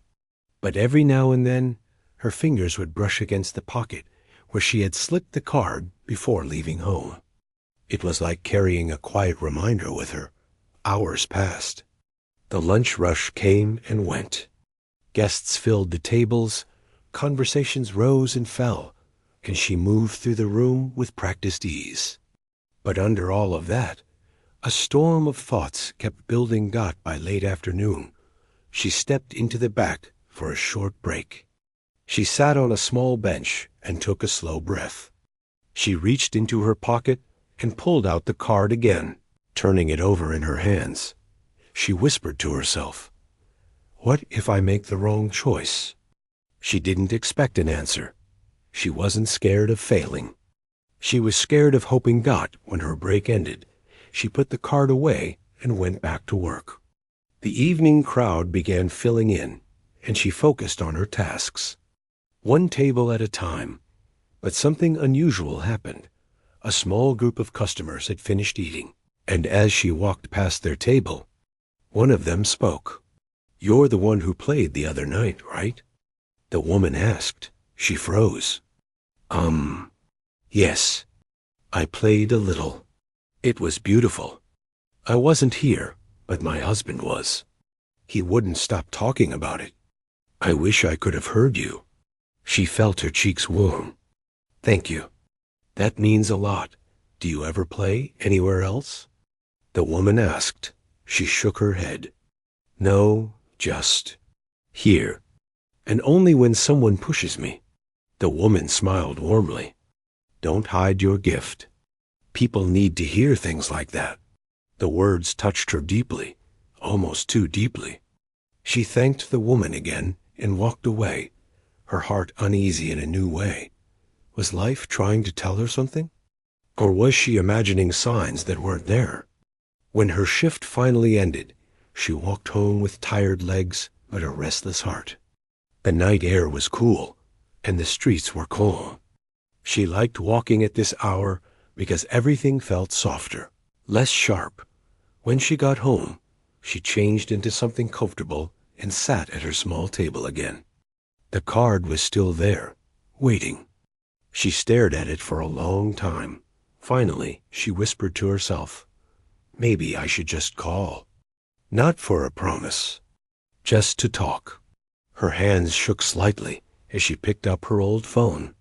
But every now and then, her fingers would brush against the pocket where she had slipped the card before leaving home. It was like carrying a quiet reminder with her. Hours passed. The lunch rush came and went. Guests filled the tables, conversations rose and fell, and she moved through the room with practiced ease. But under all of that, a storm of thoughts kept building. By late afternoon, she stepped into the back for a short break. She sat on a small bench and took a slow breath. She reached into her pocket and pulled out the card again, turning it over in her hands. She whispered to herself, "What if I make the wrong choice?" She didn't expect an answer. She wasn't scared of failing. She was scared of hoping. When her break ended, she put the card away and went back to work. The evening crowd began filling in, and she focused on her tasks, one table at a time. But something unusual happened. A small group of customers had finished eating, and as she walked past their table, one of them spoke. "You're the one who played the other night, right?" the woman asked. She froze. Yes. I played a little. It was beautiful. I wasn't here, but my husband was. He wouldn't stop talking about it. I wish I could have heard you. She felt her cheeks warm. Thank you. That means a lot. Do you ever play anywhere else? The woman asked. She shook her head. No, just here. And only when someone pushes me. The woman smiled warmly. Don't hide your gift. People need to hear things like that. The words touched her deeply, almost too deeply. She thanked the woman again and walked away, her heart uneasy in a new way. Was life trying to tell her something? Or was she imagining signs that weren't there? When her shift finally ended, she walked home with tired legs but a restless heart. The night air was cool, and the streets were calm. She liked walking at this hour because everything felt softer, less sharp. When she got home, she changed into something comfortable and sat at her small table again. The card was still there, waiting. She stared at it for a long time. Finally, she whispered to herself, maybe I should just call. Not for a promise, just to talk. Her hands shook slightly as she picked up her old phone.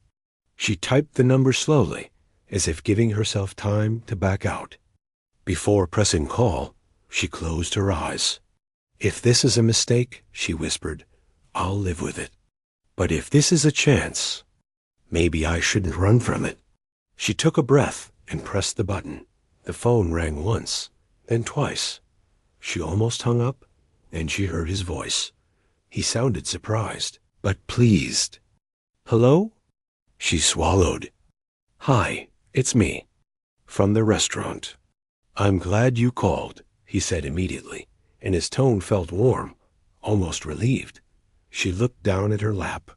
She typed the number slowly, as if giving herself time to back out. Before pressing call, she closed her eyes. If this is a mistake, she whispered, I'll live with it. But if this is a chance, maybe I shouldn't run from it. She took a breath and pressed the button. The phone rang once, then twice. She almost hung up, then she heard his voice. He sounded surprised, but pleased. Hello? She swallowed. Hi, it's me. From the restaurant. I'm glad you called, he said immediately, and his tone felt warm, almost relieved. She looked down at her lap.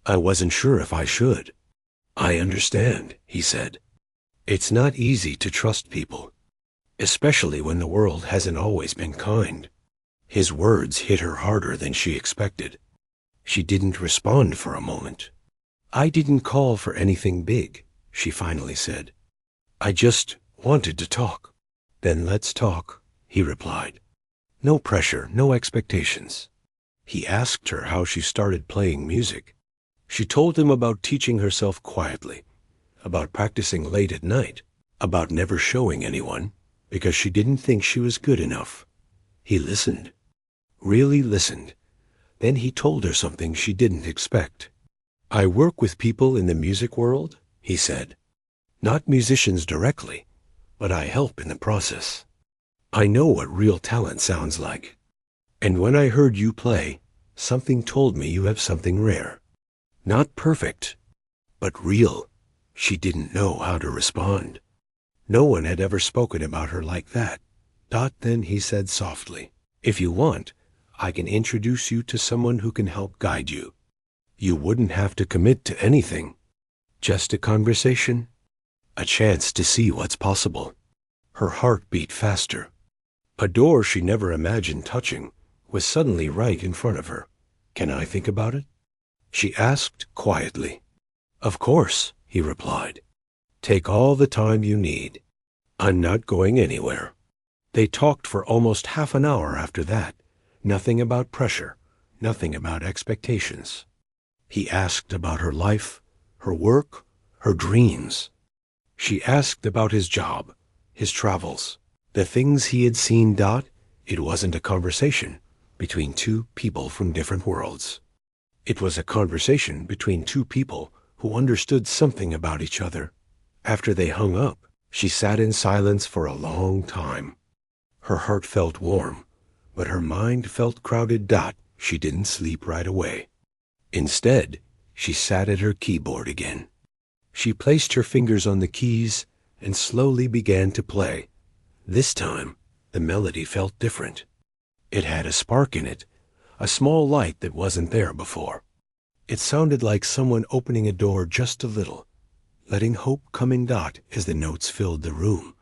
I wasn't sure if I should. I understand, he said. It's not easy to trust people, especially when the world hasn't always been kind. His words hit her harder than she expected. She didn't respond for a moment. I didn't call for anything big, she finally said. I just wanted to talk. Then let's talk, he replied. No pressure, no expectations. He asked her how she started playing music. She told him about teaching herself quietly, about practicing late at night, about never showing anyone, because she didn't think she was good enough. He listened, really listened. Then he told her something she didn't expect. I work with people in the music world, he said. Not musicians directly, but I help in the process. I know what real talent sounds like. And when I heard you play, something told me you have something rare. Not perfect, but real. She didn't know how to respond. No one had ever spoken about her like that. Then he said softly, if you want, I can introduce you to someone who can help guide you. You wouldn't have to commit to anything. Just a conversation, a chance to see what's possible. Her heart beat faster. A door she never imagined touching was suddenly right in front of her. Can I think about it? She asked quietly. Of course, he replied. Take all the time you need. I'm not going anywhere. They talked for almost half an hour after that. Nothing about pressure, nothing about expectations. He asked about her life, her work, her dreams. She asked about his job, his travels, the things he had seen. It wasn't a conversation between two people from different worlds. It was a conversation between two people who understood something about each other. After they hung up, she sat in silence for a long time. Her heart felt warm, but her mind felt crowded. She didn't sleep right away. Instead, she sat at her keyboard again. She placed her fingers on the keys and slowly began to play. This time, the melody felt different. It had a spark in it, a small light that wasn't there before. It sounded like someone opening a door just a little, letting hope come in. As the notes filled the room,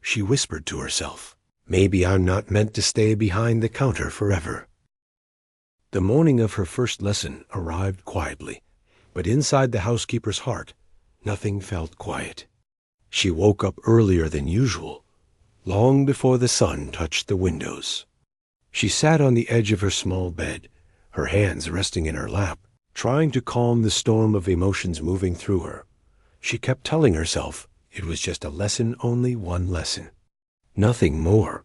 she whispered to herself, maybe I'm not meant to stay behind the counter forever. The morning of her first lesson arrived quietly, but inside the housekeeper's heart, nothing felt quiet. She woke up earlier than usual, long before the sun touched the windows. She sat on the edge of her small bed, her hands resting in her lap, trying to calm the storm of emotions moving through her. She kept telling herself it was just a lesson, only one lesson. Nothing more.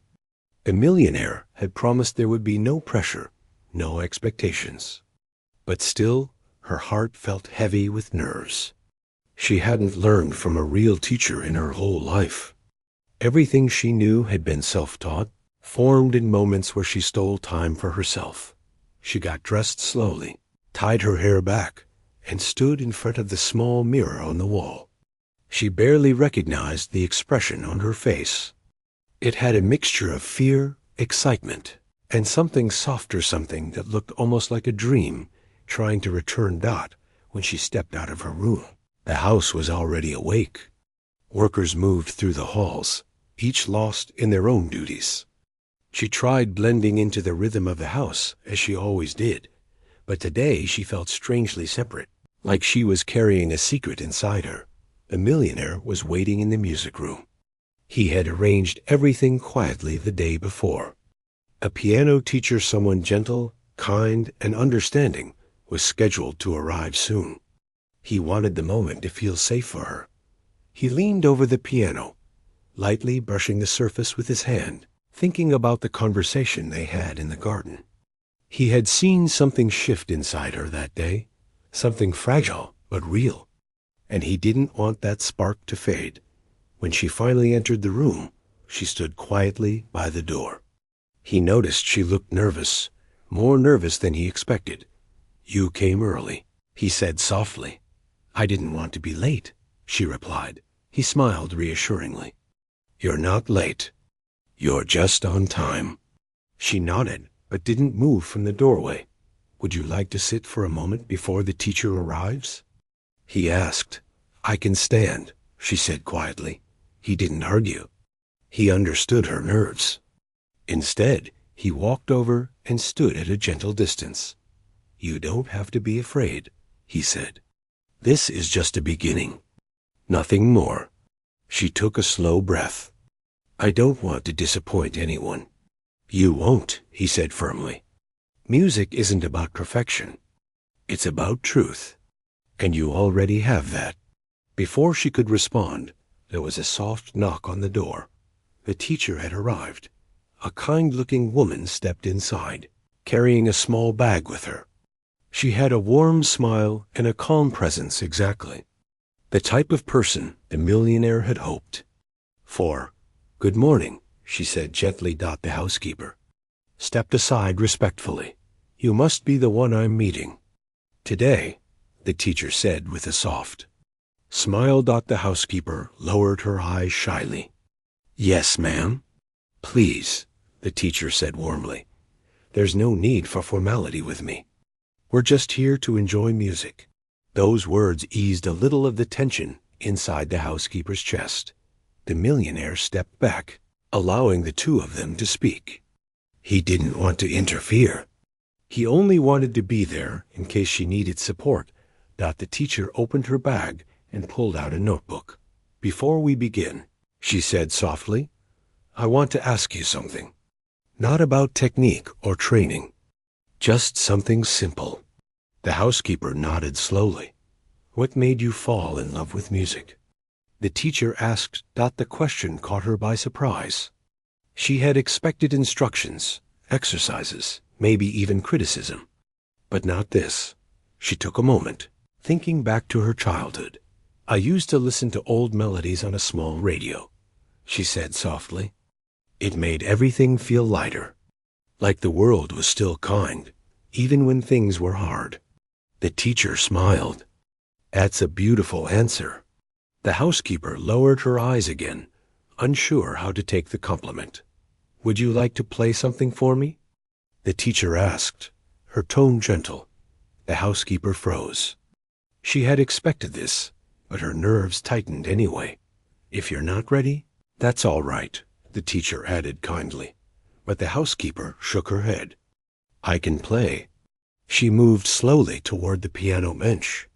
A millionaire had promised there would be no pressure, no expectations. But still, her heart felt heavy with nerves. She hadn't learned from a real teacher in her whole life. Everything she knew had been self-taught, formed in moments where she stole time for herself. She got dressed slowly, tied her hair back, and stood in front of the small mirror on the wall. She barely recognized the expression on her face. It had a mixture of fear, excitement, and something softer, something that looked almost like a dream trying to return Dot when she stepped out of her room. The house was already awake. Workers moved through the halls, each lost in their own duties. She tried blending into the rhythm of the house, as she always did, but today she felt strangely separate, like she was carrying a secret inside her. The millionaire was waiting in the music room. He had arranged everything quietly the day before. A piano teacher, someone gentle, kind, and understanding, was scheduled to arrive soon. He wanted the moment to feel safe for her. He leaned over the piano, lightly brushing the surface with his hand, thinking about the conversation they had in the garden. He had seen something shift inside her that day, something fragile but real, and he didn't want that spark to fade. When she finally entered the room, she stood quietly by the door. He noticed she looked nervous, more nervous than he expected. "You came early," he said softly. "I didn't want to be late," she replied. He smiled reassuringly. "You're not late. You're just on time." She nodded, but didn't move from the doorway. "Would you like to sit for a moment before the teacher arrives?" he asked. "I can stand," she said quietly. He didn't argue. He understood her nerves. Instead, he walked over and stood at a gentle distance. "You don't have to be afraid," he said. "This is just a beginning. Nothing more." She took a slow breath. "I don't want to disappoint anyone." "You won't," he said firmly. "Music isn't about perfection. It's about truth. And you already have that." Before she could respond, there was a soft knock on the door. The teacher had arrived. A kind-looking woman stepped inside, carrying a small bag with her. She had a warm smile and a calm presence, exactly the type of person the millionaire had hoped for. "Good morning," she said gently. The housekeeper stepped aside respectfully. "You must be the one I'm meeting today," the teacher said with a soft smile. The housekeeper lowered her eyes shyly. "Yes, ma'am." "Please," the teacher said warmly. "There's no need for formality with me. We're just here to enjoy music." Those words eased a little of the tension inside the housekeeper's chest. The millionaire stepped back, allowing the two of them to speak. He didn't want to interfere. He only wanted to be there in case she needed support. The teacher opened her bag and pulled out a notebook. "Before we begin," she said softly, "I want to ask you something. Not about technique or training. Just something simple." The housekeeper nodded slowly. "What made you fall in love with music?" The teacher asked. The question caught her by surprise. She had expected instructions, exercises, maybe even criticism. But not this. She took a moment, thinking back to her childhood. "I used to listen to old melodies on a small radio," she said softly. "It made everything feel lighter, like the world was still kind, even when things were hard." The teacher smiled. "That's a beautiful answer." The housekeeper lowered her eyes again, unsure how to take the compliment. "Would you like to play something for me?" the teacher asked, her tone gentle. The housekeeper froze. She had expected this, but her nerves tightened anyway. "If you're not ready, that's all right," the teacher added kindly. But the housekeeper shook her head. "I can play. She moved slowly toward the piano bench.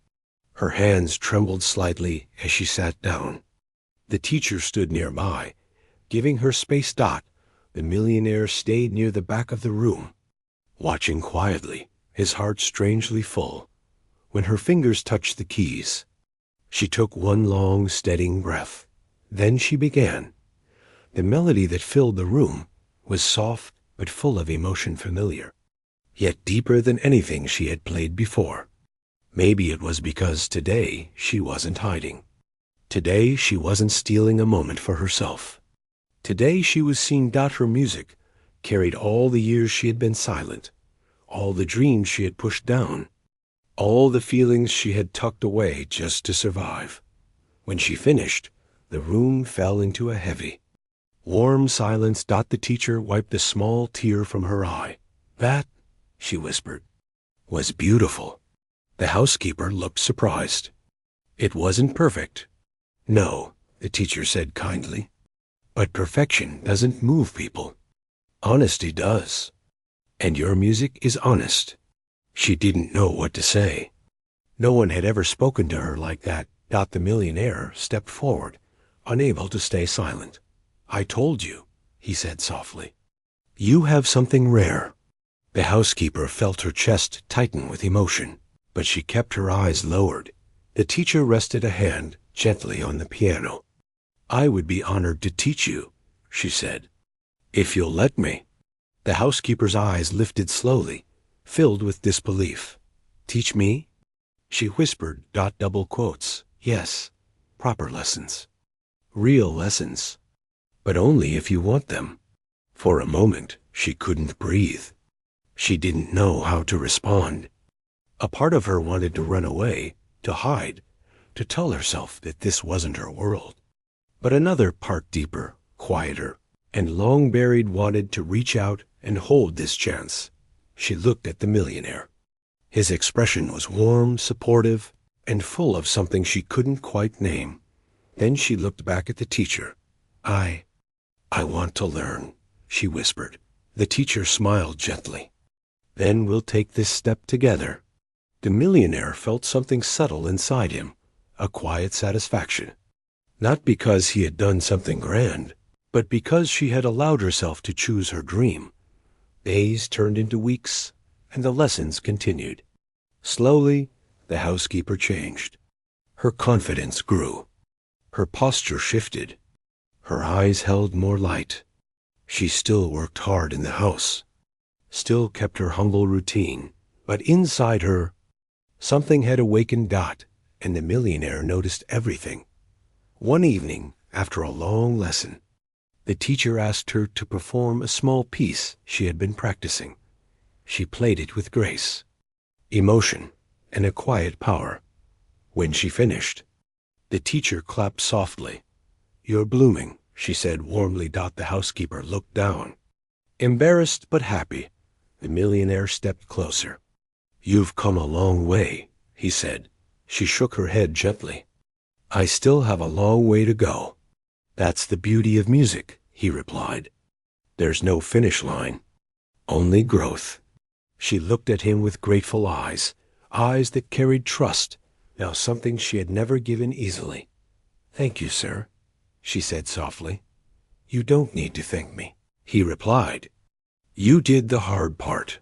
Her hands trembled slightly as she sat down. The teacher stood nearby, giving her space. The millionaire stayed near the back of the room, watching quietly, his heart strangely full. When her fingers touched the keys, she took one long, steadying breath. Then she began. The melody that filled the room was soft but full of emotion, familiar, yet deeper than anything she had played before. Maybe it was because today she wasn't hiding. Today she wasn't stealing a moment for herself. Today she was seeing her music carried all the years she had been silent, all the dreams she had pushed down, all the feelings she had tucked away just to survive. When she finished, the room fell into a heavy, warm silence. The teacher wiped a small tear from her eye. That, she whispered, was beautiful. The housekeeper looked surprised. It wasn't perfect. No, the teacher said kindly. But perfection doesn't move people. Honesty does. And your music is honest. She didn't know what to say. No one had ever spoken to her like that. The millionaire stepped forward, unable to stay silent. I told you, he said softly. You have something rare. The housekeeper felt her chest tighten with emotion, but she kept her eyes lowered. The teacher rested a hand gently on the piano. I would be honored to teach you, she said, if you'll let me. The housekeeper's eyes lifted slowly, filled with disbelief. Teach me? She whispered. Double quotes. Yes, proper lessons. Real lessons. But only if you want them. For a moment, she couldn't breathe. She didn't know how to respond. A part of her wanted to run away, to hide, to tell herself that this wasn't her world. But another part, deeper, quieter, and long buried, wanted to reach out and hold this chance. She looked at the millionaire. His expression was warm, supportive, and full of something she couldn't quite name. Then she looked back at the teacher. I want to learn, she whispered. The teacher smiled gently. Then we'll take this step together. The millionaire felt something subtle inside him, a quiet satisfaction. Not because he had done something grand, but because she had allowed herself to choose her dream. Days turned into weeks, and the lessons continued. Slowly, the housekeeper changed. Her confidence grew. Her posture shifted. Her eyes held more light. She still worked hard in the house, still kept her humble routine, but inside her, something had awakened. And the millionaire noticed everything. One evening, after a long lesson, the teacher asked her to perform a small piece she had been practicing. She played it with grace, emotion, and a quiet power. When she finished, the teacher clapped softly. You're blooming, she said warmly. The housekeeper looked down. Embarrassed but happy, the millionaire stepped closer. You've come a long way, he said. She shook her head gently. I still have a long way to go. That's the beauty of music, he replied. There's no finish line, only growth. She looked at him with grateful eyes, eyes that carried trust, now something she had never given easily. Thank you, sir, she said softly. You don't need to thank me, he replied. You did the hard part.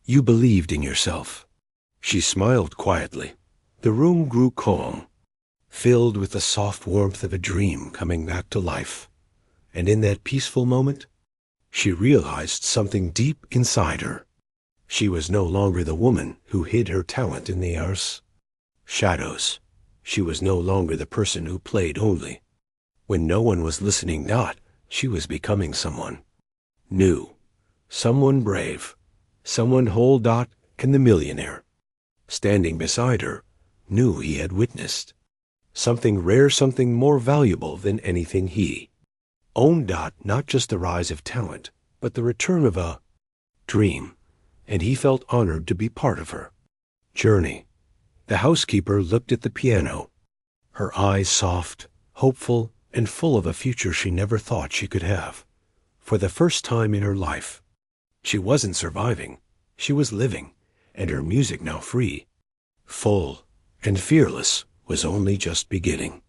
You believed in yourself. She smiled quietly. The room grew calm, filled with the soft warmth of a dream coming back to life. And in that peaceful moment, she realized something deep inside her. She was no longer the woman who hid her talent in the arts shadows. She was no longer the person who played only when no one was listening. She was becoming someone new, someone brave, someone whole. And the millionaire, standing beside her, knew he had witnessed something rare, something more valuable than anything he owned. Not just the rise of talent, but the return of a dream, and he felt honored to be part of her journey. The housekeeper looked at the piano, her eyes soft, hopeful, and full of a future she never thought she could have. For the first time in her life, she wasn't surviving, she was living, and her music now free, full, and fearless, was only just beginning.